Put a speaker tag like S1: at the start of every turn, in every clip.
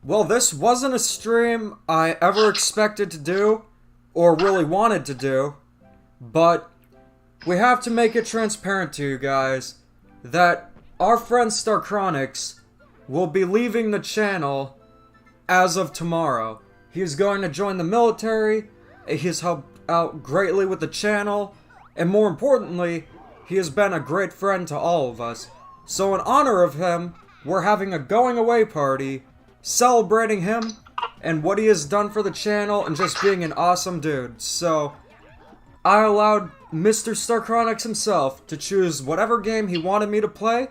S1: Well, this wasn't a stream I ever expected to do, or really wanted to do, but we have to make it transparent to you guys that our friend Starcronix will be leaving the channel as of tomorrow. He is going to join the military, he has helped out greatly with the channel, and more importantly, he has been a great friend to all of us. So in honor of him, we're having a going away party, celebrating him and what he has done for the channel and just being an awesome dude. So I allowed Mr. Starcronix himself to choose whatever game he wanted me to play,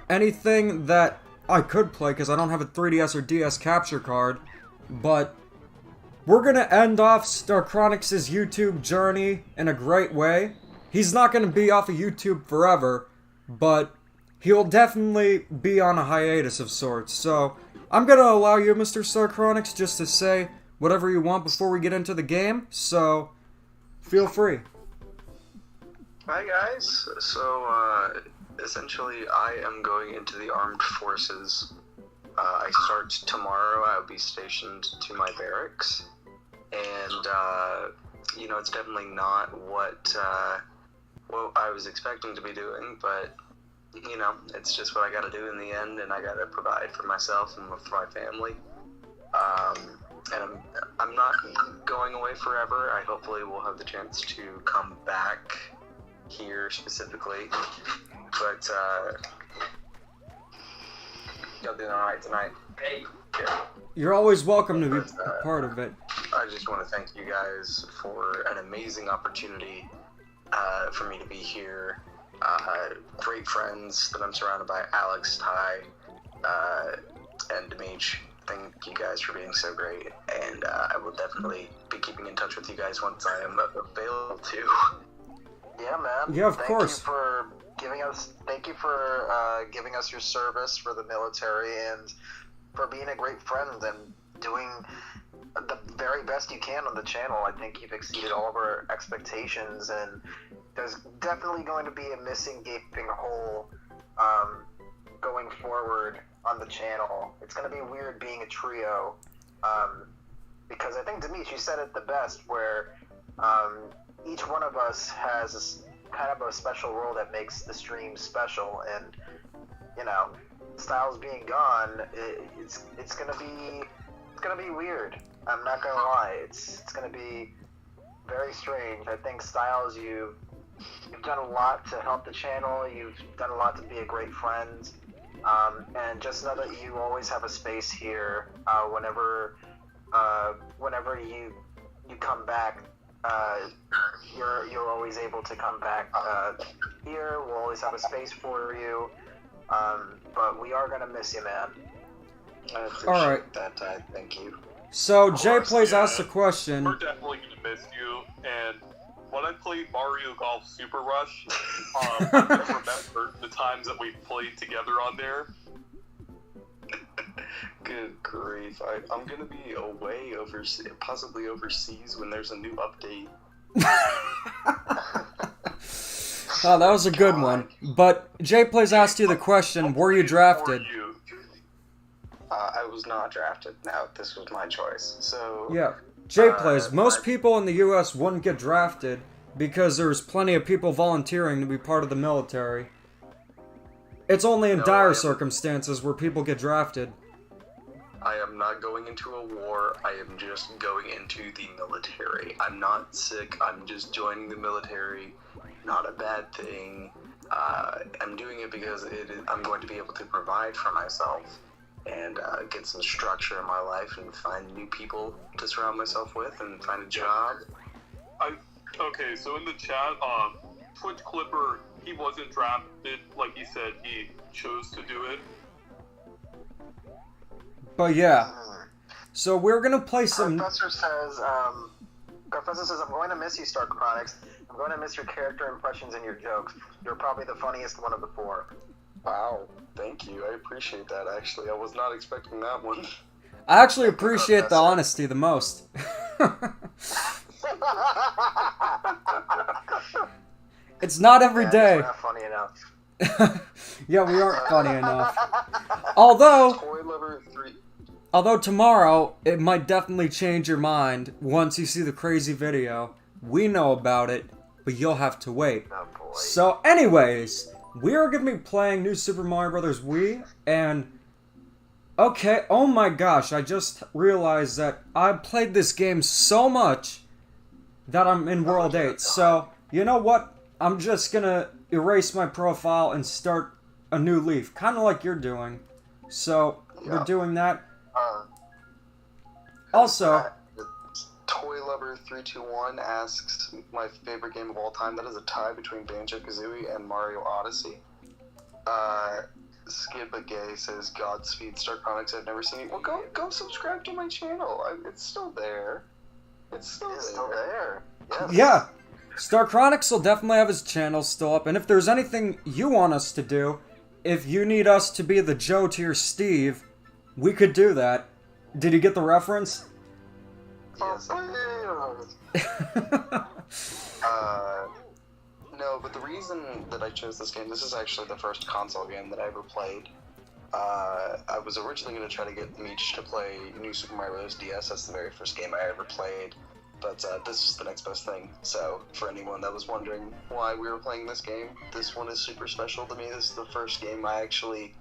S1: anything that I could play because I don't have a 3DS or DS capture card, but we're gonna end off Starcronix's YouTube journey in a great way. He's not gonna be off of YouTube forever, but he'll definitely be on a hiatus of sorts. So I'm gonna allow you, Mr. Starcronix, just to say whatever you want before we get into the game, so feel free.
S2: Hi guys, so essentially I am going into the armed forces. I start tomorrow. I'll be stationed to my barracks, and you know, it's definitely not what I was expecting to be doing, but you know, it's just what I gotta do in the end, and I gotta provide for myself and for my family. And I'm not going away forever. I hopefully will have the chance to come back here specifically, but y'all doing alright tonight? Hey. Yeah.
S1: You're always welcome to be a part of it.
S2: I just want to thank you guys for an amazing opportunity for me to be here. Great friends that I'm surrounded by, Alex, Ty, and Demetri. Thank you guys for being so great, and I will definitely be keeping in touch with you guys once I am available to.
S3: Yeah, man.
S1: Yeah, of course.
S3: Thank you for giving us your service for the military and for being a great friend and doing the very best you can on the channel. I think you've exceeded all of our expectations, and there's definitely going to be a missing gaping hole going forward on the channel. It's going to be weird being a trio, because I think, Demetri, you said it the best, where each one of us has kind of a special role that makes the stream special, and you know, Styles being gone, it's gonna be weird. I'm not gonna lie, it's gonna be very strange. I think, Styles, you've done a lot to help the channel. You've done a lot to be a great friend, and just know that you always have a space here. Whenever you come back, you're always able to come back here. We'll always have a space for you. But we are gonna miss you, man.
S2: I appreciate that, Ty. Thank you.
S1: So Jay Plays asked a question.
S4: We're definitely gonna miss you, and when I played Mario Golf Super Rush, I remember the times that we played together on there.
S2: Good grief. I'm gonna be away possibly overseas when there's a new update.
S1: Oh, that was a good one. But Jay Plays asked you the question, were you drafted?
S2: I was not drafted. Now, this was my choice. So
S1: yeah. Jay Plays, most people in the US wouldn't get drafted because there's plenty of people volunteering to be part of the military. It's only in dire circumstances where people get drafted.
S2: I am not going into a war. I am just going into the military. I'm not sick. I'm just joining the military. Not a bad thing. I'm doing it because I'm going to be able to provide for myself and get some structure in my life and find new people to surround myself with and find a job.
S4: Okay, so in the chat, Twitch Clipper, he wasn't drafted. Like he said, he chose to do it.
S1: But yeah, so we're gonna play some.
S3: Professor says, I'm going to miss you, Starcronix. I'm going to miss your character impressions and your jokes. You're probably the funniest one of the four.
S2: Wow, thank you. I appreciate that, actually. I was not expecting that one.
S1: I actually appreciate the honesty the most. It's not every day.
S3: We're not funny enough.
S1: Yeah, we aren't funny enough. Although, Although tomorrow, it might definitely change your mind once you see the crazy video. We know about it, but you'll have to wait.
S3: Oh boy.
S1: So anyways, we are going to be playing New Super Mario Bros. Wii, and... Okay, oh my gosh, I just realized that I played this game so much that I'm in World 8. So, you know what? I'm just gonna erase my profile and start a new leaf, kind of like you're doing. So, we're doing that. Also...
S2: Toy Lover 321 asks my favorite game of all time. That is a tie between Banjo-Kazooie and Mario Odyssey. Skibagay says, Godspeed Starcronix, I've never seen it. Well, go subscribe to my channel. It's still there. It's still there. Yes.
S1: Yeah. Starcronix will definitely have his channel still up, and if there's anything you want us to do, if you need us to be the Joe to your Steve, we could do that. Did you get the reference?
S2: Yes. No, but the reason that I chose this game, this is actually the first console game that I ever played. I was originally going to try to get Meech to play New Super Mario Bros. DS. That's the very first game I ever played. But this is the next best thing. So, for anyone that was wondering why we were playing this game, this one is super special to me. This is the first game I actually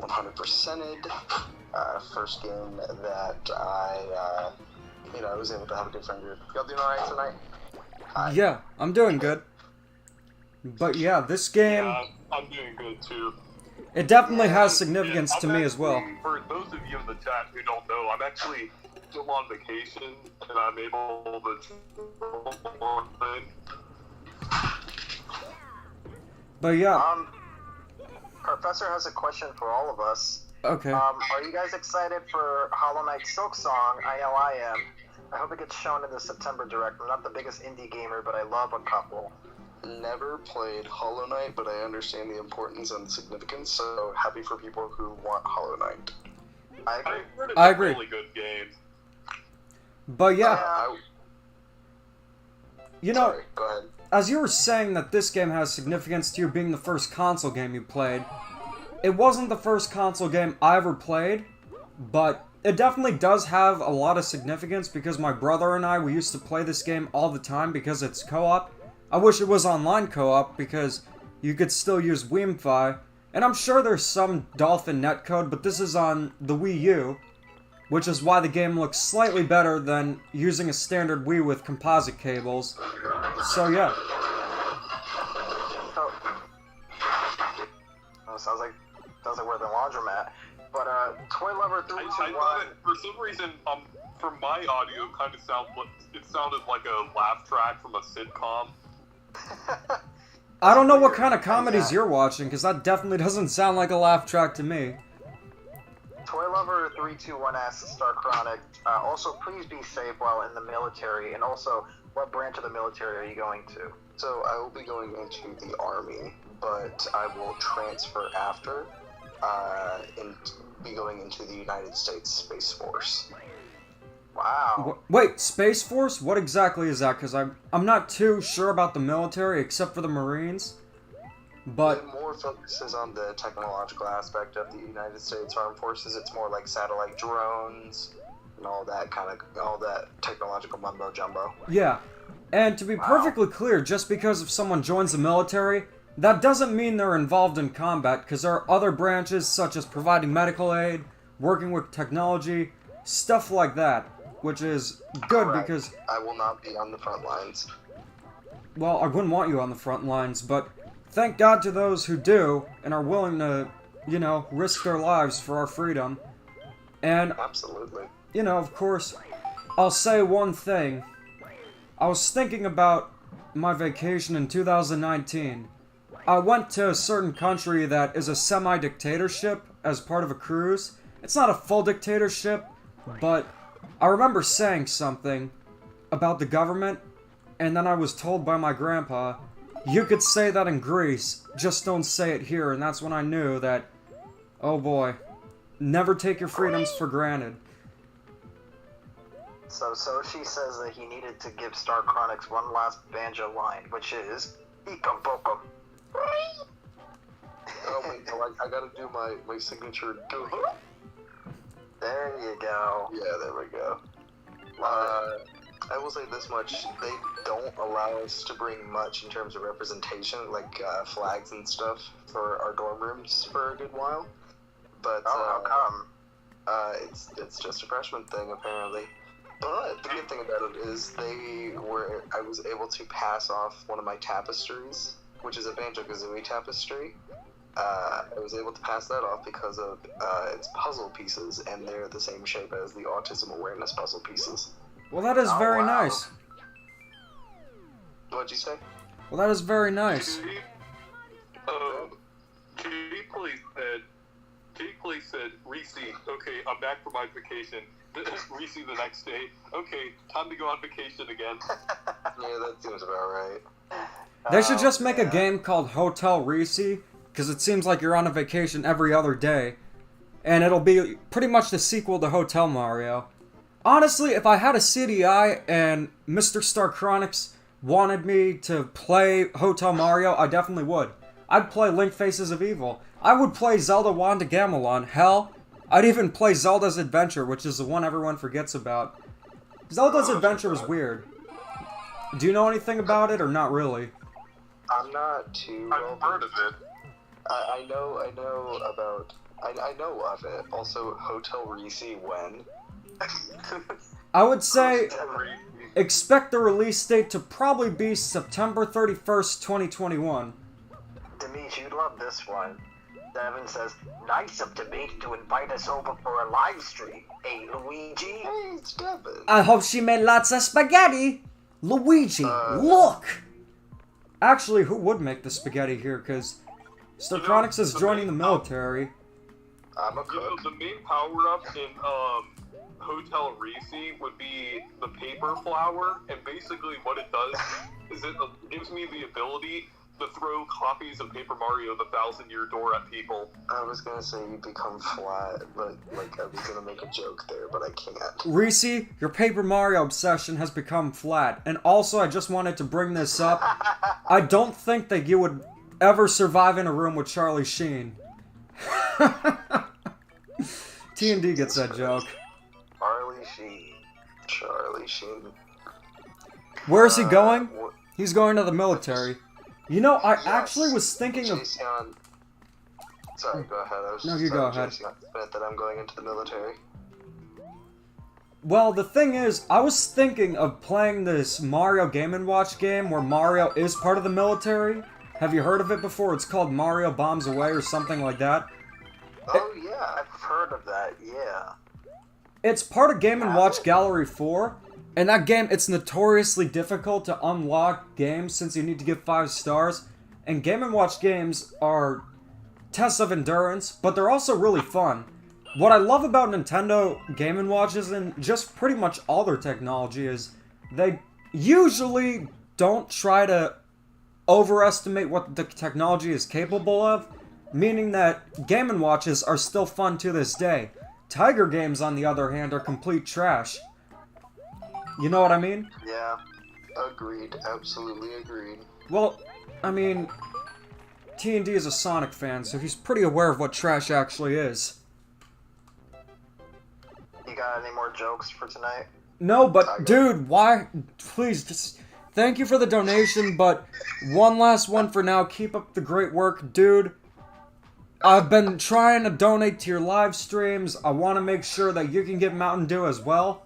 S2: 100%ed. First game that I was able to have a good friend group. Y'all doing alright tonight? Hi.
S1: Yeah, I'm doing good. But yeah, this game...
S4: Yeah, I'm doing good too.
S1: It definitely has significance to me as well.
S4: For those of you in the chat who don't know, I'm actually still on vacation, and I'm able to...
S1: But yeah,
S3: Professor has a question for all of us.
S1: okay.
S3: Are you guys excited for Hollow Knight Silk Song? I know I am. I hope it gets shown in the September Direct. I'm not the biggest indie gamer, but I love a couple.
S2: Never played Hollow Knight, but I understand the importance and the significance, so happy for people who want Hollow Knight.
S3: I agree.
S4: heard it's
S1: I
S4: a
S1: agree.
S4: really good game.
S1: But yeah, you know,
S2: Sorry, go ahead.
S1: as you were saying that this game has significance to you being the first console game you played, it wasn't the first console game I ever played, but it definitely does have a lot of significance because my brother and we used to play this game all the time because it's co-op. I wish it was online co-op because you could still use Wiimfi, and I'm sure there's some Dolphin netcode, but this is on the Wii U, which is why the game looks slightly better than using a standard Wii with composite cables. So yeah.
S3: Sounds like we're at the laundromat. But Toy Lover
S4: I
S3: 321.
S4: thought it, for some reason, from my audio, kind of sounded like a laugh track from a sitcom.
S1: I don't know what kind of comedies you're watching, because that definitely doesn't sound like a laugh track to me.
S3: Toy Lover 321 asks Starcronix, also please be safe while in the military, and also what branch of the military are you going to?
S2: So I will be going into the Army, but I will transfer after, and be going into the United States Space Force.
S3: Wow.
S1: Wait, Space Force? What exactly is that? Because I'm not too sure about the military, except for the Marines. But
S2: It more focuses on the technological aspect of the United States Armed Forces. It's more like satellite drones and all that technological mumbo jumbo.
S1: yeah, and to be perfectly clear, just because if someone joins the military, that doesn't mean they're involved in combat, because there are other branches such as providing medical aid, working with technology, stuff like that, which is good
S2: Correct.
S1: because,
S2: I will not be on the front lines.
S1: well, I wouldn't want you on the front lines, but thank God to those who do and are willing to, risk their lives for our freedom. And,
S2: Absolutely.
S1: of course, I'll say one thing. I was thinking about my vacation in 2019. I went to a certain country that is a semi-dictatorship as part of a cruise. It's not a full dictatorship, but I remember saying something about the government, and then I was told by my grandpa, you could say that in Greece, just don't say it here, and that's when I knew that, oh boy, never take your freedoms for granted.
S3: So she says that he needed to give Starcronix one last banjo line, which is Ika Bokum.
S2: Oh wait, no, I gotta do my signature.
S3: There you go.
S2: Yeah, there we go. I will say this much: they don't allow us to bring much in terms of representation, like flags and stuff, for our dorm rooms for a good while. But
S3: How come?
S2: it's just a freshman thing apparently. But the good thing about it is I was able to pass off one of my tapestries, which is a Banjo-Kazooie tapestry. I was able to pass that off because of its puzzle pieces, and they're the same shape as the autism awareness puzzle pieces.
S1: Well, that is very
S3: wow.
S1: nice.
S2: What'd you say?
S1: Well, that is very nice.
S4: Kate said, Reese, okay, I'm back from my vacation. Reese the next day, okay, time to go on vacation again.
S2: Yeah, that seems about right.
S1: They should just make a
S3: yeah.
S1: game called Hotel Reese, because it seems like you're on a vacation every other day. And it'll be pretty much the sequel to Hotel Mario. Honestly, if I had a CDI and Mr. Starcronix wanted me to play Hotel Mario, I definitely would. I'd play Link Faces of Evil. I would play Zelda Wand of Gamelon. Hell, I'd even play Zelda's Adventure, which is the one everyone forgets about. Zelda's Adventure was weird. Do you know anything about it, or not really?
S2: I'm not too.
S4: I've heard of it.
S2: I know about. I know of it. Also, Hotel Reese when.
S1: I would say expect the release date to probably be September 31st, 2021.
S3: Demetri, you'd love this one. Devin says, nice of Demetri to invite us over for a live stream. Hey, Luigi?
S2: Hey, it's Devin.
S1: I hope she made lots of spaghetti. Luigi, look! Actually, who would make the spaghetti here? Because Starcronix is joining the military.
S2: I'm a cook.
S4: The main power-up in Hotel Reese would be the paper flower, and basically what it does is it gives me the ability to throw copies of Paper Mario: The 1,000-Year Door at people.
S2: I was gonna say you become flat, but like I was gonna make a joke there, but I can't.
S1: Reese, your Paper Mario obsession has become flat. And also, I just wanted to bring this up. I don't think that you would ever survive in a room with Charlie Sheen. T&D gets that joke.
S2: Charlie Sheen.
S1: Where is he going?
S2: What-
S1: He's going to the military. You know, I actually was thinking of...
S2: Jason. Sorry, go ahead. I was
S1: No,
S2: just
S1: you go
S2: telling
S1: ahead.
S2: Jason that I'm going into the military.
S1: Well, the thing is, I was thinking of playing this Mario Game & Watch game where Mario is part of the military. Have you heard of it before? It's called Mario Bombs Away or something like that.
S3: Oh, yeah, I've heard of that, yeah.
S1: It's part of Game & Watch Gallery 4. And that game, it's notoriously difficult to unlock games since you need to get 5 stars. And Game & Watch games are tests of endurance, but they're also really fun. What I love about Nintendo Game & Watches and just pretty much all their technology is they usually don't try to overestimate what the technology is capable of, meaning that Game & Watches are still fun to this day. Tiger games, on the other hand, are complete trash. You know what I mean?
S2: Yeah. Agreed. Absolutely agreed.
S1: Well, I mean, T&D is a Sonic fan, so he's pretty aware of what trash actually is.
S3: You got any more jokes for tonight?
S1: No, but dude, why? Please, just thank you for the donation, but one last one for now. Keep up the great work, dude. I've been trying to donate to your live streams. I want to make sure that you can get Mountain Dew as well.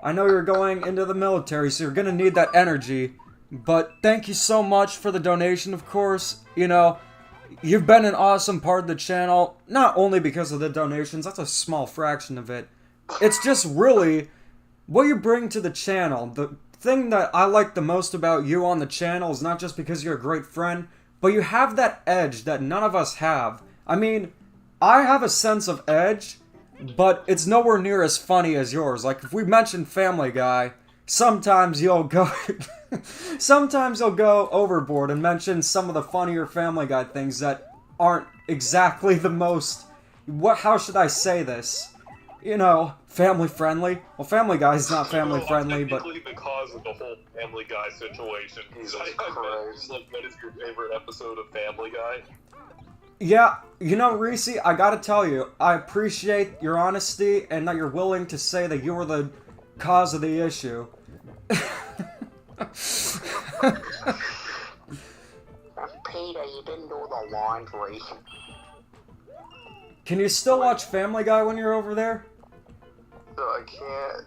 S1: I know you're going into the military, so you're gonna need that energy. But thank you so much for the donation, of course. You know, you've been an awesome part of the channel. Not only because of the donations, that's a small fraction of it. It's just really what you bring to the channel. The thing that I like the most about you on the channel is not just because you're a great friend, but you have that edge that none of us have. I mean, I have a sense of edge, but it's nowhere near as funny as yours. Like, if we mention Family Guy, sometimes you'll go overboard and mention some of the funnier Family Guy things that aren't exactly the most, how should I say this? You know, family friendly. Well, Family Guy's not family friendly, but
S4: technically because of the whole Family Guy situation.
S2: Jesus
S4: I
S2: Christ.
S4: like, what is your favorite episode of Family Guy?
S1: Yeah, you know, Reese, I gotta tell you, I appreciate your honesty and that you're willing to say that you were the cause of the issue.
S2: Peter, you didn't do the laundry.
S1: Can you still watch Family Guy when you're over there?
S2: So I can't.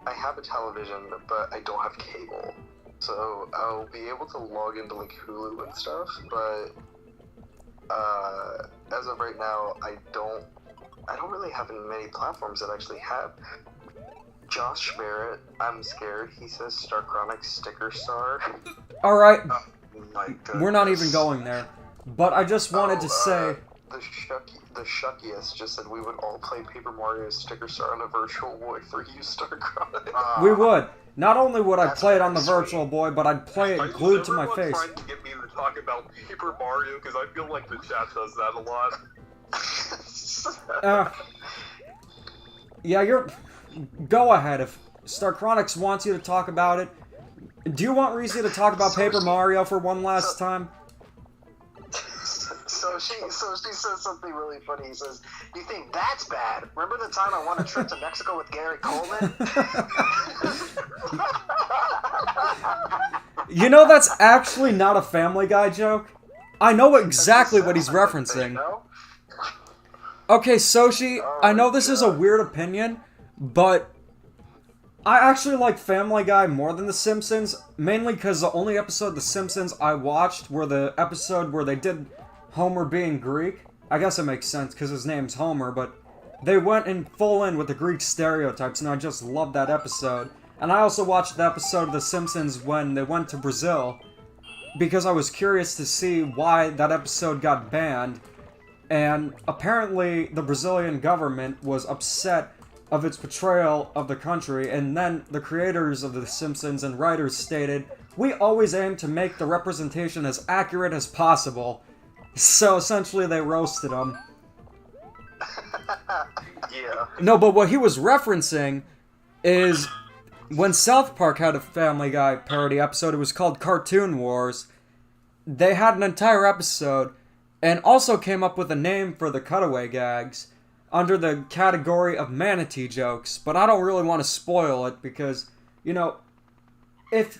S2: I have a television, but I don't have cable. So I'll be able to log into like Hulu and stuff, but as of right now, I don't really have many platforms that actually have. Josh Barrett, I'm scared. He says Starcronix sticker star.
S1: All right,
S2: Oh my goodness.
S1: we're not even going there. But I just wanted to say,
S2: The Shuckiest just said we would all play Paper Mario Sticker Star on a Virtual Boy for you, Starcronix.
S1: we would. Not only would I
S3: That's
S1: play it on the
S3: very
S1: Virtual Boy, but I'd play it glued to my face.
S4: Trying to get me to talk about Paper Mario because I feel like the chat does that a lot.
S1: Yeah, you're... Go ahead. If Starcronix wants you to talk about it. Do you want Reese to talk about Paper Mario for one last time?
S3: So she says something really funny. He says, "You think that's bad? Remember the time I won a trip to Mexico with Gary Coleman?"
S1: You know, that's actually not a Family Guy joke. I know exactly what he's referencing.
S3: No?
S1: Okay, Soshi, I know this is a weird opinion, but I actually like Family Guy more than The Simpsons, mainly because the only episode of The Simpsons I watched were the episode where they did Homer being Greek. I guess it makes sense because his name's Homer, but they went in full in with the Greek stereotypes, and I just loved that episode. And I also watched the episode of The Simpsons when they went to Brazil, because I was curious to see why that episode got banned. And apparently the Brazilian government was upset of its portrayal of the country, and then the creators of The Simpsons and writers stated, "We always aim to make the representation as accurate as possible." So essentially they roasted him.
S2: Yeah.
S1: No, but what he was referencing is when South Park had a Family Guy parody episode, it was called Cartoon Wars. They had an entire episode and also came up with a name for the cutaway gags under the category of manatee jokes, but I don't really want to spoil it because, you know, if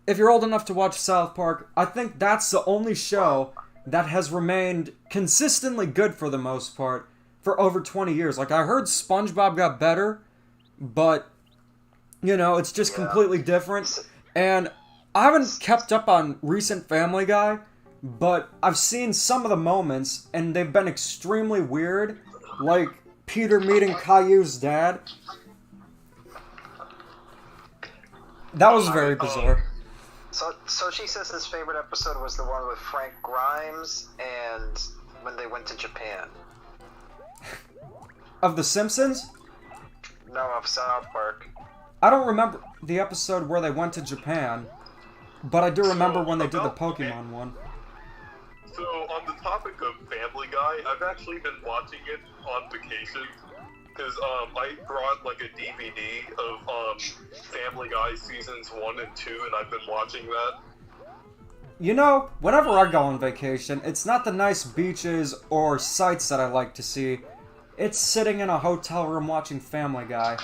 S1: you're old enough to watch South Park, I think that's the only show that has remained consistently good for the most part for over 20 years. Like, I heard SpongeBob got better, but, you know, it's just completely different. And I haven't kept up on recent Family Guy, but I've seen some of the moments, and they've been extremely weird. Like, Peter meeting Caillou's dad. That was very bizarre.
S3: So she says his favorite episode was the one with Frank Grimes and when they went to Japan.
S1: Of The Simpsons?
S3: No, of South Park.
S1: I don't remember the episode where they went to Japan, but I do remember when they did the Pokemon one.
S4: So, on the topic of Family Guy, I've actually been watching it on vacation. Because, I brought, like, a DVD of, Family Guy Seasons 1 and 2, and I've been watching that.
S1: You know, whenever I go on vacation, it's not the nice beaches or sights that I like to see. It's sitting in a hotel room watching Family Guy.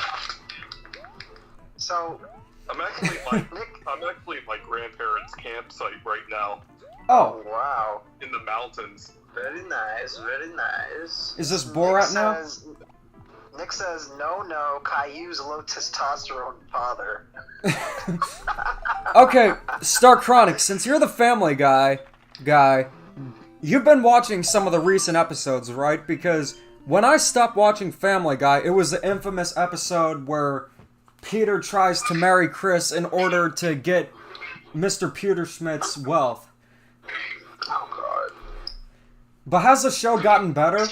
S3: So,
S4: I'm actually at my grandparents' campsite right now,
S1: Oh,
S3: wow.
S4: in the mountains.
S2: Very nice, very nice.
S1: is this Borat now?
S3: Nick says, no, Caillou's low testosterone father.
S1: Okay, Starcronix, since you're the Family Guy, you've been watching some of the recent episodes, right? Because when I stopped watching Family Guy, it was the infamous episode where Peter tries to marry Chris in order to get Mr. Pewterschmidt's wealth.
S2: Oh god.
S1: But has the show gotten better?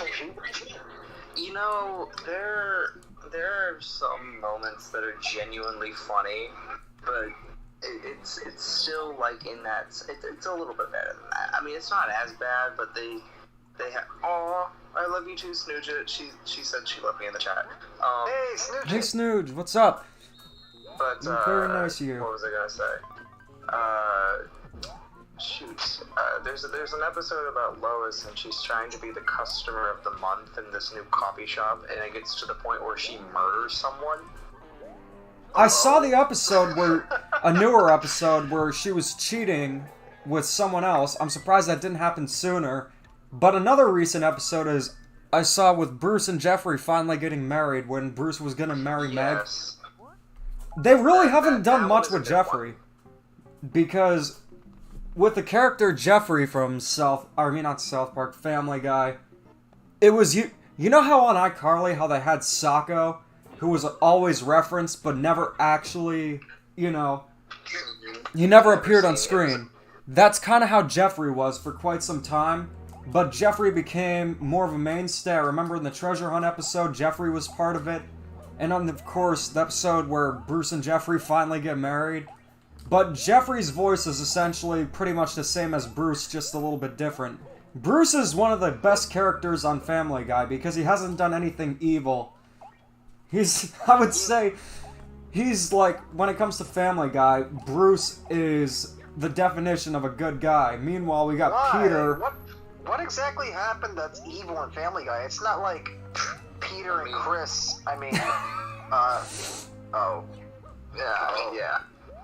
S2: You know, there are some moments that are genuinely funny, but it's still like in that it's a little bit better than that. I mean, it's not as bad, but they have. Aw, I love you too, Snoogit. She said she loved me in the chat.
S3: Hey, Snooch!
S1: Hey Snooge, what's up?
S2: But
S1: Very nice of you.
S2: What was I gonna say? Shoot. there's an episode about Lois, and she's trying to be the customer of the month in this new coffee shop, and it gets to the point where she murders someone.
S1: I saw the episode where, a newer episode where she was cheating with someone else. I'm surprised that didn't happen sooner. But another recent episode is I saw with Bruce and Jeffrey finally getting married when Bruce was gonna marry Meg.
S2: Yes.
S1: They really haven't done
S2: that
S1: much
S2: was a
S1: with
S2: good
S1: Jeffrey. Because with the character Jeffrey from not South Park, Family Guy, it was you know how on iCarly how they had Sacco, who was always referenced but never actually, he never appeared on screen. That's kind of how Jeffrey was for quite some time, but Jeffrey became more of a mainstay. I remember in the Treasure Hunt episode, Jeffrey was part of it, and of course, the episode where Bruce and Jeffrey finally get married. But Jeffrey's voice is essentially pretty much the same as Bruce, just a little bit different. Bruce is one of the best characters on Family Guy because he hasn't done anything evil. I would say, he's like, when it comes to Family Guy, Bruce is the definition of a good guy. Meanwhile, we got
S3: Why?
S1: Peter.
S3: What exactly happened that's evil in Family Guy? It's not like Peter and Chris.
S2: Yeah.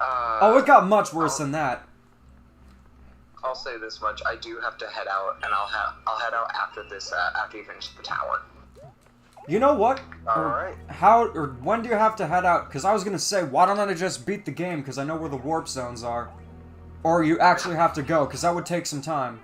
S1: Oh, it got much worse than that.
S2: I'll say this much: I do have to head out, and I'll head out after this. After you finish the tower.
S1: You know what?
S3: Alright.
S1: When do you have to head out? Because I was gonna say, why don't I just beat the game? Because I know where the warp zones are. Or you actually have to go, because that would take some time.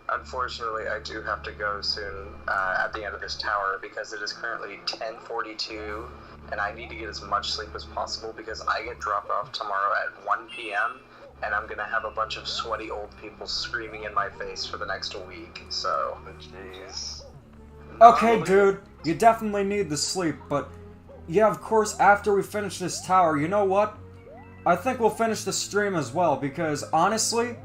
S2: Unfortunately, I do have to go soon at the end of this tower because it is currently 10:42, and I need to get as much sleep as possible because I get dropped off tomorrow at 1 p.m. and I'm gonna have a bunch of sweaty old people screaming in my face for the next week. So,
S3: Jeez.
S1: Okay, dude, you definitely need the sleep, but yeah, of course, after we finish this tower, you know what? I think we'll finish the stream as well, because honestly,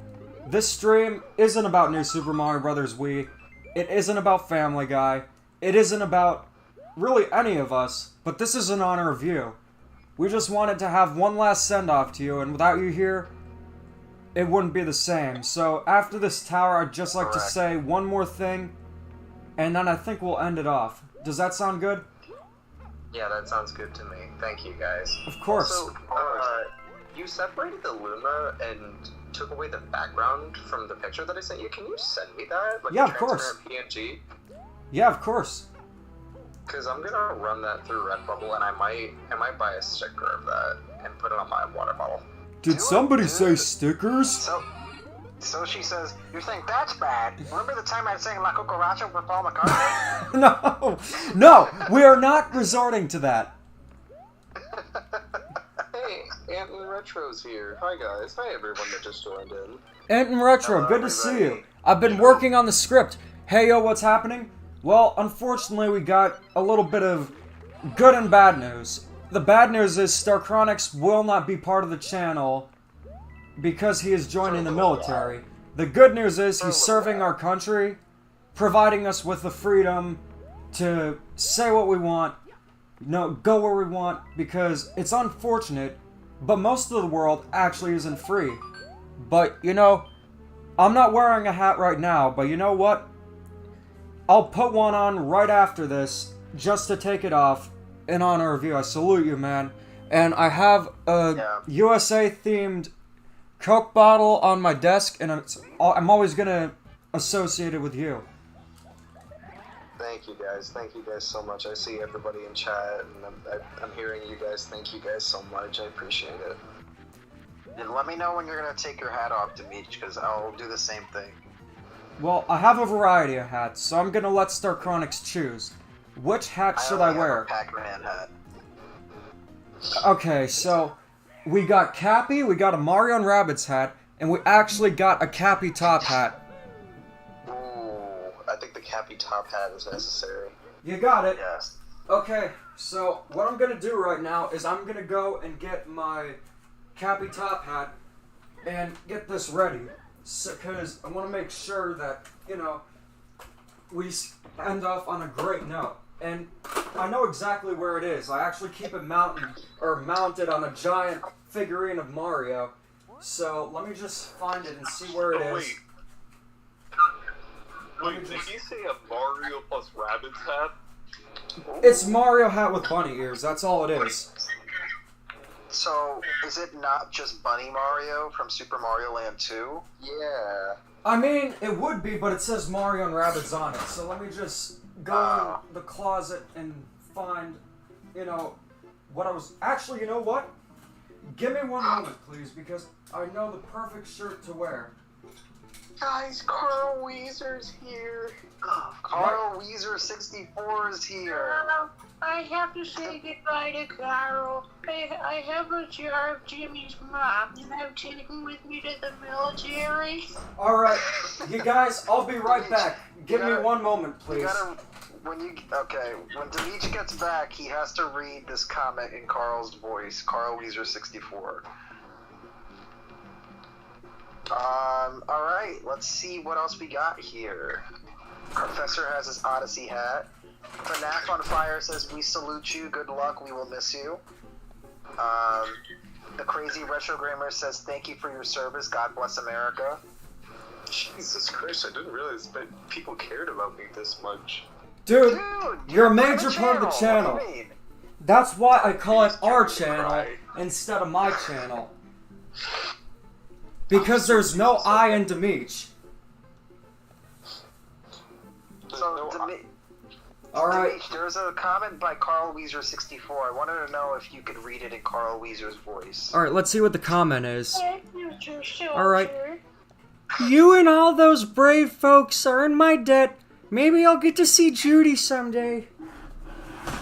S1: this stream isn't about New Super Mario Bros. Wii. It isn't about Family Guy. It isn't about really any of us, but this is in honor of you. We just wanted to have one last send-off to you, and without you here, it wouldn't be the same. So after this tower, I'd just like to say one more thing, and then I think we'll end it off. Does that sound good?
S2: yeah, that sounds good to me. Thank you, guys.
S1: Of course.
S2: So, you separated the Luma and took away the background from the picture that I sent you. Can you send me that? Like
S1: Yeah,
S2: a
S1: of course.
S2: transparent PNG?
S1: Yeah, of course.
S2: Because I'm gonna run that through Redbubble, and I might buy a sticker of that and put it on my water bottle.
S1: Did somebody say stickers?
S3: So she says, you're saying that's bad. Remember the time I sang La Cucaracha with Paul McCartney?
S1: No, we are not resorting to that.
S2: Hey, Anton Retro's here. Hi guys. Hi everyone that just joined in.
S1: Anton Retro,
S3: Hello,
S1: good to see you.
S3: everybody.
S1: I've been working on the script. Hey yo, what's happening? Well, unfortunately we got a little bit of good and bad news. The bad news is Starcronix will not be part of the channel because he is joining the military. The good news is he's serving our country, providing us with the freedom to say what we want, go where we want, because it's unfortunate, but most of the world actually isn't free. But, I'm not wearing a hat right now, but you know what? I'll put one on right after this, just to take it off, in honor of you. I salute you, man. And I have a USA-themed Coke bottle on my desk, and I'm always gonna associate it with you.
S2: Thank you guys. Thank you guys so much. I see everybody in chat, and I'm hearing you guys. Thank you guys so much. I appreciate it.
S3: And let me know when you're gonna take your hat off to Meech, because I'll do the same thing.
S1: Well, I have a variety of hats, so I'm gonna let Starcronix choose. Which hat should I
S3: only have
S1: wear?
S3: a Pac-Man hat.
S1: Okay, so we got Cappy, we got a Mario and Rabbids hat, and we actually got a Cappy top hat.
S2: Ooh, I think the Cappy top hat is necessary.
S1: You got it.
S3: Yes.
S1: Okay, so what I'm gonna do right now is I'm gonna go and get my Cappy top hat and get this ready, because I want to make sure that, we end off on a great note. And I know exactly where it is. I actually keep it mounted on a giant figurine of Mario. So let me just find it and see where it
S4: Oh,
S1: is.
S4: Wait, did he say a Mario plus Rabbids hat?
S1: It's Mario hat with bunny ears. That's all it is.
S3: So, is it not just Bunny Mario from Super Mario Land 2?
S2: Yeah.
S1: I mean, it would be, but it says Mario and Rabbids on it. So let me just go in the closet and find, what I was... Actually, you know what? Give me one moment, please, because I know the perfect shirt to wear.
S2: Guys, Carl Weezer's here.
S3: Carl Weezer 64 is here.
S5: I have to say goodbye to Carl. I have a jar of Jimmy's mom, and I've taken with me to the military.
S1: Alright, you guys, I'll be right back. Give me one moment, please.
S3: When Demeech gets back, he has to read this comment in Carl's voice. Carl Weezer 64. Alright, let's see what else we got here. Professor has his Odyssey hat. FNAF on Fire says, "We salute you, good luck, we will miss you." The Crazy Retro Gamer says, "Thank you for your service, God bless America."
S2: Jesus Christ, I didn't realize that people cared about me this much.
S1: Dude, you're a major part of the channel.
S3: What do you mean?
S1: That's why I call it our channel instead of my channel. Because there's no I in Demeech.
S3: So,
S1: Alright.
S3: Demeech, there's a comment by Carl Weezer 64. I wanted to know if you could read it in Carl Weezer's voice.
S1: Alright, let's see what the comment is.
S5: Future soldier.
S1: Alright. You and all those brave folks are in my debt. Maybe I'll get to see Judy someday.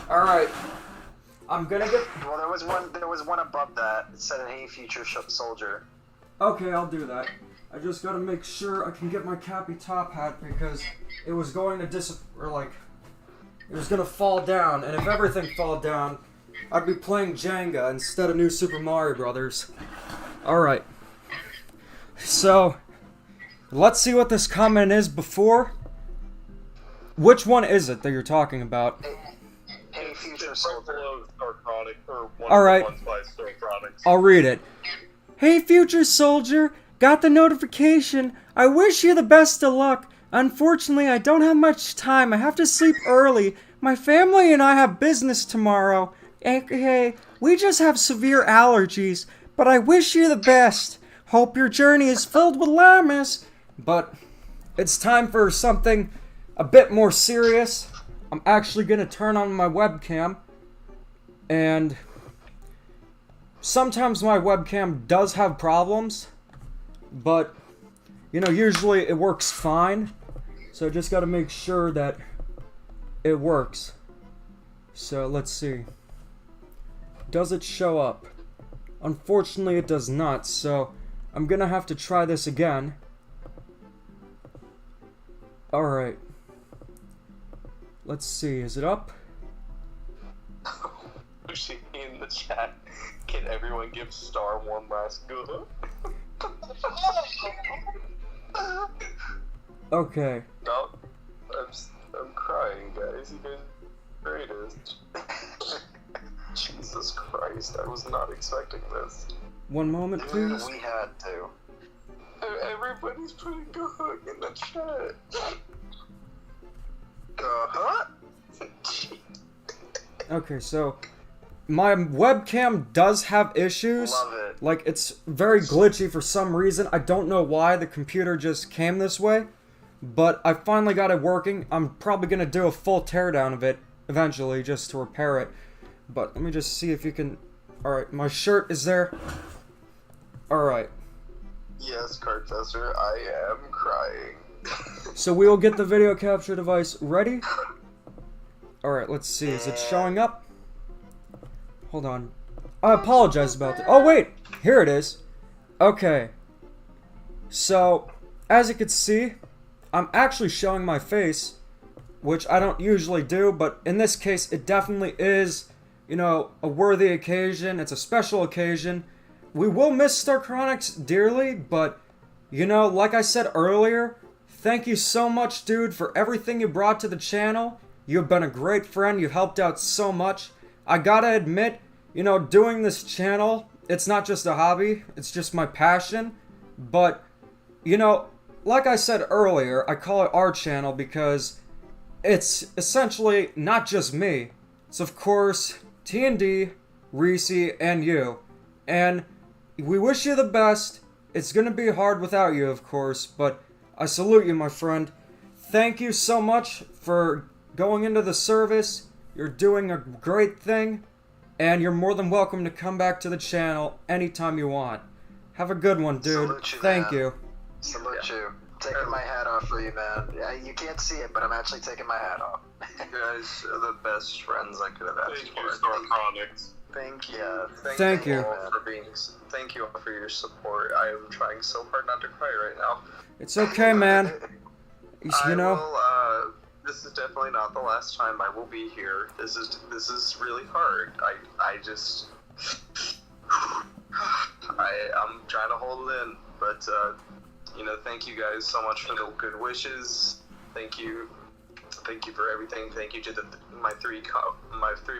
S1: Alright. I'm gonna get...
S3: Well, there was one above that. It said, "Hey, future soldier."
S1: Okay, I'll do that. I just gotta make sure I can get my Cappy Top hat because it was going to it was gonna fall down, and if everything fell down, I'd be playing Jenga instead of New Super Mario Brothers. Alright. So, let's see what this comment is before. Which one is it that you're talking about?
S3: Hey, future
S4: It's right
S3: soldier.
S4: below Starcronix, or one
S1: Alright.
S4: of the ones by Starcronix.
S1: I'll read it. Hey, future soldier, got the notification. I wish you the best of luck. Unfortunately, I don't have much time. I have to sleep early. My family and I have business tomorrow. AKA, we just have severe allergies. But I wish you the best. Hope your journey is filled with llamas. But it's time for something a bit more serious. I'm actually gonna turn on my webcam. And... sometimes my webcam does have problems, but, usually it works fine, so I just gotta make sure that it works. So, let's see. Does it show up? Unfortunately, it does not, so I'm gonna have to try this again. Alright. Let's see, is it up?
S4: Pushing in the chat. Can everyone give Star one last go?
S1: Okay.
S4: No, I'm crying, guys. You guys are the greatest. Jesus Christ, I was not expecting this.
S1: One moment,
S3: Dude,
S1: please.
S3: we had to.
S4: Everybody's putting Go in the chat.
S3: Huh?
S1: Okay, so my webcam does have issues.
S3: Love it.
S1: Like, it's very glitchy for some reason. I don't know why the computer just came this way. But I finally got it working. I'm probably going to do a full teardown of it eventually just to repair it. But let me just see if you can... Alright, my shirt is there. Alright.
S4: Yes, Cartester, I am crying.
S1: So we will get the video capture device ready. Alright, let's see. Is it showing up? Hold on. I apologize about that. Oh, wait! Here it is. Okay. So, as you can see, I'm actually showing my face, which I don't usually do, but in this case, it definitely is, a worthy occasion. It's a special occasion. We will miss Starcronix dearly, but, like I said earlier, thank you so much, dude, for everything you brought to the channel. You've been a great friend. You've helped out so much. I gotta admit, doing this channel it's not just a hobby, it's just my passion. But, you know, like I said earlier, I call it our channel because it's essentially not just me. It's of course T&D, Reese, and you. And we wish you the best. It's gonna be hard without you, of course, but I salute you, my friend. Thank you so much for going into the service. You're doing a great thing, and you're more than welcome to come back to the channel anytime you want. Have a good one, dude.
S3: Salute you,
S1: Thank
S3: man.
S1: you.
S3: Salute you. Taking my hat off for you, man. Yeah, you can't see it, but I'm actually taking my hat off.
S2: You guys are the best friends I could have asked
S4: Thank you,
S2: for.
S4: Starcronix.
S2: Thank you.
S3: Yeah.
S1: Thank you.
S2: all for being. Thank you all for your support. I am trying so hard not to cry right now.
S1: It's okay, man. You know,
S2: This is definitely not the last time I will be here. This is really hard. I just I'm trying to hold it in, but you know, thank you guys so much for the good wishes. Thank you for everything. Thank you to my three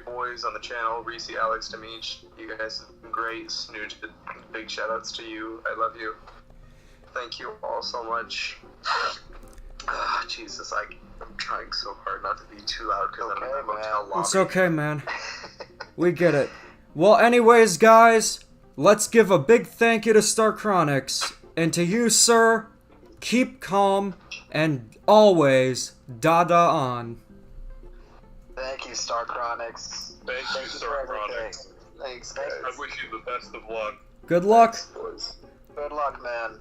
S2: boys on the channel, Reese, Alex, Demeech. You guys have been great. Snooch, big shout outs to you. I love you. Thank you all so much. Jesus, I'm trying so hard not to be too loud because I'm in the hotel lobby.
S1: it's okay, man. We get it. Well, anyways, guys, let's give a big thank you to Starcronix. And to you, sir, keep calm and always Dada on.
S3: Thank you, Starcronix.
S4: Thank you,
S3: for everything.
S4: Starcronix.
S2: Thanks, guys.
S4: I wish you the best of luck.
S1: Good luck.
S2: Boys.
S3: Good luck, man.